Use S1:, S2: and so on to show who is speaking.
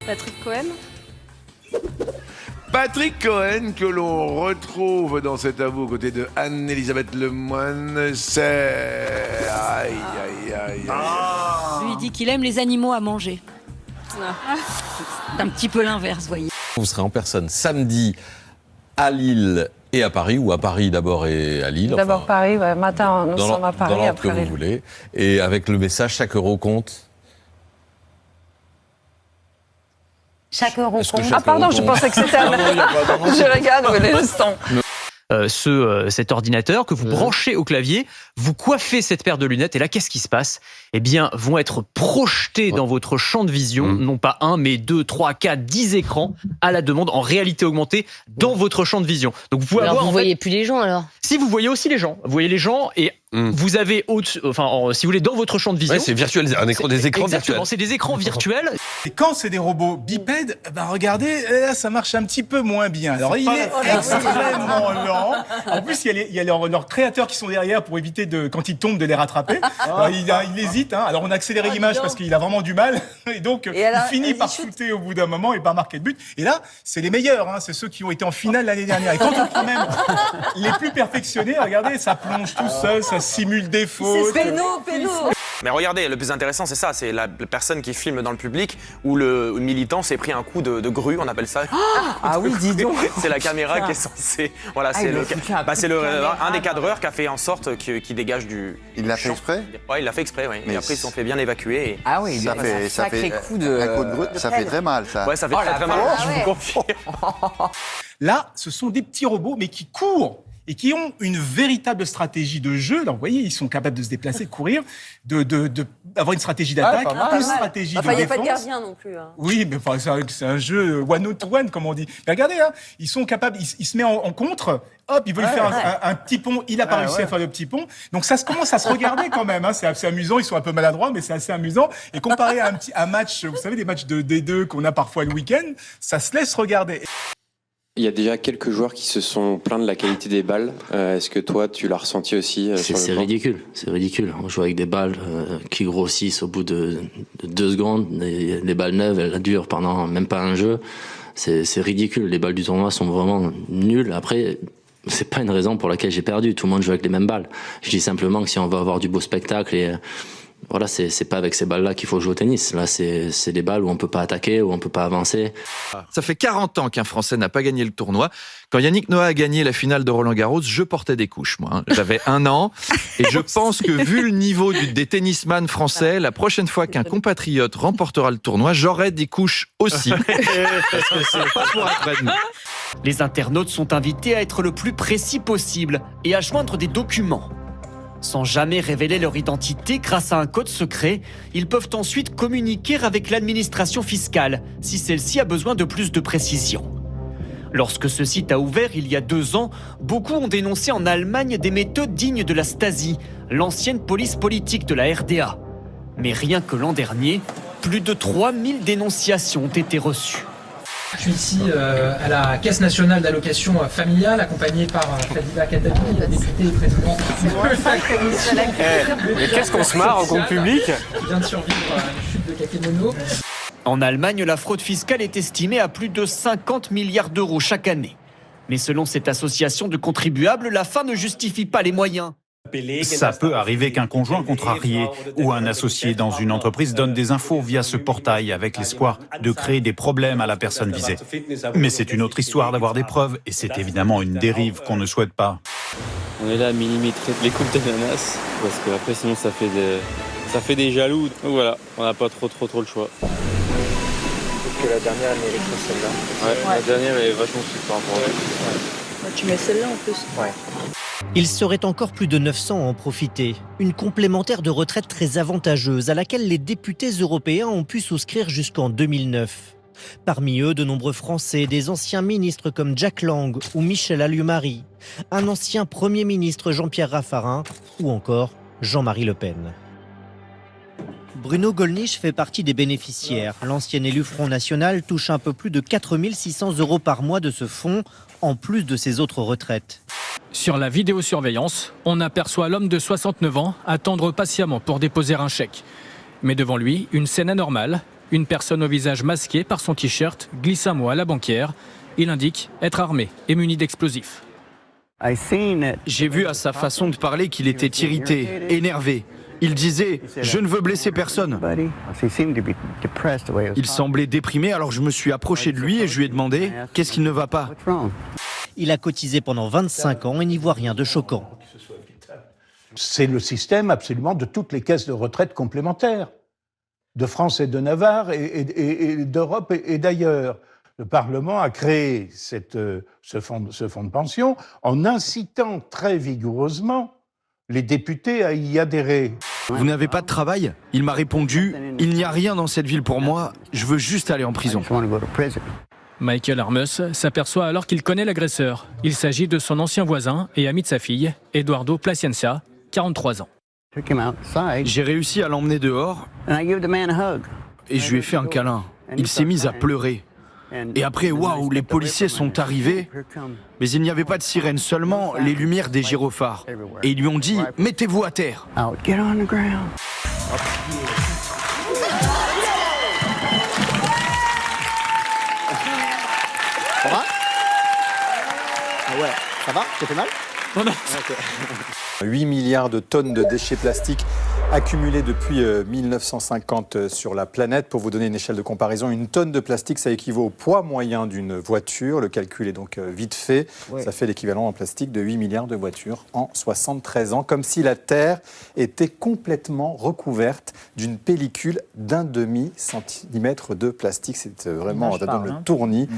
S1: Patrick Cohen.
S2: Patrick Cohen, que l'on retrouve dans cet avou aux côtés de Anne-Elisabeth Lemoine, c'est... Aïe, aïe, aïe, aïe.
S3: Lui, il dit qu'il aime les animaux à manger. C'est un petit peu l'inverse, voyez.
S4: Vous serez en personne samedi à Lille et à Paris, ou à Paris d'abord et à Lille.
S5: D'abord Paris, ouais. Matin, nous sommes à Paris,
S4: dans l'ordre
S5: après
S4: que vous
S5: Lille.
S4: voulez. Et avec le message, chaque euro compte.
S5: Chaque euro
S4: Est-ce que
S5: compte.
S4: chaque
S5: Ah pardon,
S4: euro
S5: je
S4: compte
S5: pensais que c'était un... Je regarde, mais l'instant.
S6: Cet ordinateur que vous branchez au clavier, vous coiffez cette paire de lunettes et là, qu'est-ce qui se passe ? Eh bien, vont être projetés dans votre champ de vision, non pas 1, mais 2, 3, 4, 10 écrans à la demande en réalité augmentée dans votre champ de vision. Donc vous pouvez
S7: Alors
S6: avoir...
S7: vous voyez plus les gens alors ?
S6: Si vous voyez aussi les gens, vous voyez les gens et vous avez, si vous voulez, dans votre champ de vision...
S4: Ouais, c'est virtuel, des écrans
S6: Exactement,
S4: virtuels.
S6: c'est des écrans virtuels.
S8: Et quand c'est des robots bipèdes, regardez, là, ça marche un petit peu moins bien. Alors, il est extrêmement lent. En plus, il y a leurs créateurs qui sont derrière pour éviter, quand ils tombent, de les rattraper. Alors, il hésite. Alors, on a accéléré l'image parce qu'il a vraiment du mal. Et donc, il finit par shooter au bout d'un moment et par marquer de but. Et là, c'est les meilleurs. C'est ceux qui ont été en finale l'année dernière. Et quand on prend même les plus perfectionnés, regardez, ça plonge tout seul, ça simule des fautes.
S1: C'est péno.
S9: Mais regardez, le plus intéressant, c'est ça, c'est la personne qui filme dans le public où le militant s'est pris un coup de grue, on appelle ça.
S10: Ah oui, dis donc.
S9: C'est la caméra qui est censée... Voilà, c'est un des cadreurs qui a fait en sorte qu'il dégage du...
S11: Il l'a fait exprès ?
S9: Ouais, il l'a fait exprès, oui. Et après, ils se sont fait bien évacuer. Et...
S10: Ah oui,
S11: ça fait un coup de grue, ça fait très mal, ça.
S9: Ouais, ça fait très mal, je vous confirme.
S8: Là, ce sont des petits robots, mais qui courent et qui ont une véritable stratégie de jeu. Alors, vous voyez, ils sont capables de se déplacer, de courir, d'avoir une stratégie d'attaque, une stratégie de défense.
S1: Il n'y a pas de gardien non plus.
S8: Oui, mais c'est un jeu one-to-one, comme on dit. Mais regardez, ils sont capables, ils se mettent en contre, hop, ils veulent faire un petit pont, il n'a pas réussi à faire le petit pont. Donc ça commence à se regarder quand même, c'est assez amusant, ils sont un peu maladroits, mais c'est assez amusant. Et comparé à un match, vous savez, des matchs de D2 qu'on a parfois le week-end, ça se laisse regarder.
S12: Il y a déjà quelques joueurs qui se sont plaints de la qualité des balles. Est-ce que toi, tu l'as ressenti aussi
S13: C'est ridicule, c'est ridicule. On joue avec des balles qui grossissent au bout de 2 secondes. Les balles neuves, elles durent pendant même pas un jeu. C'est ridicule. Les balles du tournoi sont vraiment nulles. Après, c'est pas une raison pour laquelle j'ai perdu. Tout le monde joue avec les mêmes balles. Je dis simplement que si on veut avoir du beau spectacle voilà, c'est pas avec ces balles-là qu'il faut jouer au tennis. Là, c'est des balles où on peut pas attaquer, où on peut pas avancer.
S14: Ça fait 40 ans qu'un Français n'a pas gagné le tournoi. Quand Yannick Noah a gagné la finale de Roland-Garros, je portais des couches, moi. J'avais 1 an. Et je pense que, vu le niveau des tennisman français, la prochaine fois qu'un compatriote remportera le tournoi, j'aurai des couches aussi. Parce que c'est pas pour après-demain.
S6: Les internautes sont invités à être le plus précis possible et à joindre des documents. Sans jamais révéler leur identité grâce à un code secret, ils peuvent ensuite communiquer avec l'administration fiscale si celle-ci a besoin de plus de précision. Lorsque ce site a ouvert il y a 2 ans, beaucoup ont dénoncé en Allemagne des méthodes dignes de la Stasi, l'ancienne police politique de la RDA. Mais rien que l'an dernier, plus de 3000 dénonciations ont été reçues.
S15: Je suis ici à la Caisse nationale d'allocation familiale, accompagné par Fadila Khattabi, la députée et présidente.
S9: Mais qu'est-ce qu'on se marre au compte public ?
S15: Qui vient de survivre à une chute de Kakemono.
S6: En Allemagne, la fraude fiscale est estimée à plus de 50 milliards d'euros chaque année. Mais selon cette association de contribuables, la fin ne justifie pas les moyens.
S16: Ça peut arriver qu'un conjoint contrarié ou un associé dans une entreprise donne des infos via ce portail avec l'espoir de créer des problèmes à la personne visée. Mais c'est une autre histoire d'avoir des preuves et c'est évidemment une dérive qu'on ne souhaite pas.
S12: On est là à millimétrer les coupes d'ananas parce que après sinon ça fait des jaloux. Donc voilà, on n'a pas trop le choix.
S9: Que la dernière elle mérite celle-là.
S12: Ouais, la dernière est vachement super pour
S1: Ouais, tu mets celle-là en plus.
S9: Ouais.
S17: Il serait encore plus de 900 à en profiter. Une complémentaire de retraite très avantageuse à laquelle les députés européens ont pu souscrire jusqu'en 2009. Parmi eux, de nombreux Français, des anciens ministres comme Jack Lang ou Michel Alliot-Marie, un ancien Premier ministre Jean-Pierre Raffarin ou encore Jean-Marie Le Pen. Bruno Gollnisch fait partie des bénéficiaires. L'ancien élu Front National touche un peu plus de 4 600 € par mois de ce fonds, en plus de ses autres retraites.
S18: Sur la vidéosurveillance, on aperçoit l'homme de 69 ans attendre patiemment pour déposer un chèque. Mais devant lui, une scène anormale, Une personne au visage masqué par son t-shirt glisse un mot à la banquière. Il indique être armé et muni d'explosifs.
S7: J'ai vu à sa façon de parler qu'il était irrité, énervé. Il disait « Je ne veux blesser personne ». Il semblait déprimé, alors je me suis approché de lui et je lui ai demandé « Qu'est-ce qui ne va pas ?»
S17: Il a cotisé pendant 25 ans et n'y voit rien de choquant.
S10: C'est le système absolument de toutes les caisses de retraite complémentaires, de France et de Navarre et d'Europe et d'ailleurs. Le Parlement a créé ce fonds de pension en incitant très vigoureusement les députés à y adhérer.
S7: Vous n'avez pas de travail ? Il m'a répondu « Il n'y a rien dans cette ville pour moi, je veux juste aller en prison ».
S18: Michael Armus s'aperçoit alors qu'il connaît l'agresseur. Il s'agit de son ancien voisin et ami de sa fille, Eduardo Placencia, 43 ans.
S7: J'ai réussi à l'emmener dehors et je lui ai fait un câlin. Il s'est mis à pleurer. Et après, waouh, les policiers sont arrivés, mais il n'y avait pas de sirène, seulement les lumières des gyrophares. Et ils lui ont dit « Mettez-vous à terre ».
S19: Ça va? Ah ouais, ça va? Ça fait mal?
S18: Non, non.
S20: 8 milliards de tonnes de déchets plastiques accumulés depuis 1950 sur la planète. Pour vous donner une échelle de comparaison, une tonne de plastique, ça équivaut au poids moyen d'une voiture. Le calcul est donc vite fait. Ouais. Ça fait l'équivalent en plastique de 8 milliards de voitures en 73 ans, comme si la Terre était complètement recouverte d'une pellicule d'1/2 centimètre de plastique. C'est vraiment, ça donne le tournis.